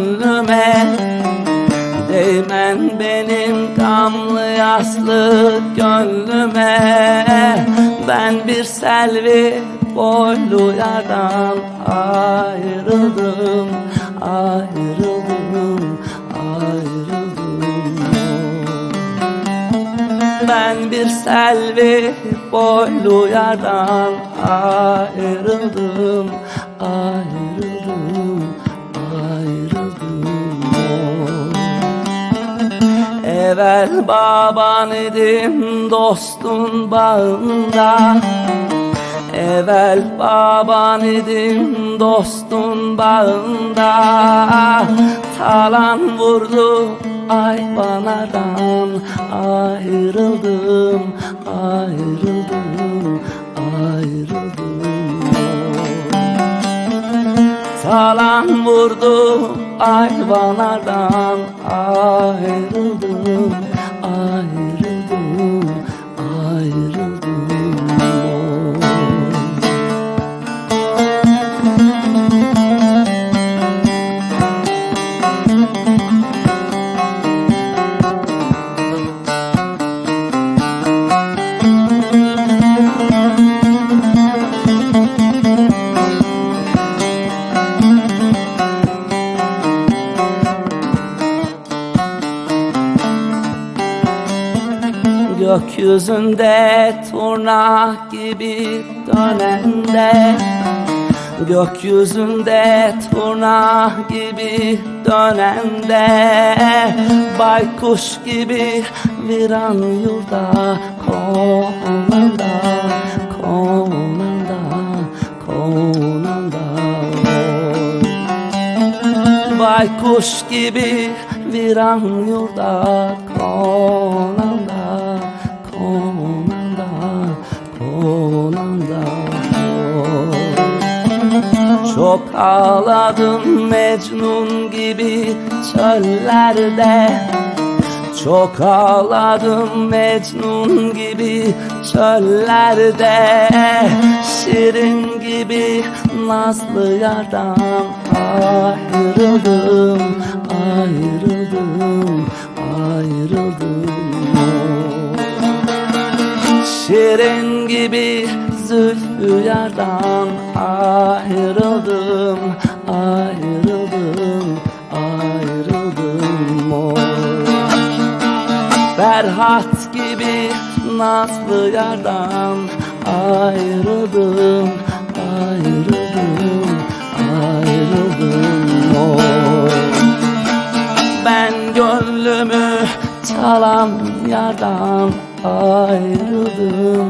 gönlüme, değmen benim gamlı yaslı gönlüme. Ben bir selvi boylu yardan ayrıldım, ayrıldım, ayrıldım. Ben bir selvi boylu yardan ayrıldım, ayrıldım, ayrıldım. Evvel baban idim dostun bağında, evvel baban idim dostun bağında. Talan vurdu ayvalardan ayrıldım, ayrıldım, ayrıldım. Talan vurdu ayvalardan ayrıldım, ayrıldım, ayrıldım. Gökyüzünde turna gibi dönende, gökyüzünde turna gibi dönende. Baykuş gibi viran yurda konanda, konanda, konanda. Baykuş gibi viran yurda konanda, konanda, konanda. Çok ağladım Mecnun gibi çöllerde, çok ağladım Mecnun gibi çöllerde. Şirin gibi nazlı yardan ayrıldım, ayrıldım, ayrıldım. Şirin gibi zülfü yardan ayrıldım, ayrıldım, ayrıldım. Ferhat gibi nazlı yardan ayrıldım, ayrıldım, ayrıldım. Ben gönlümü çalan yardan ayrıldım,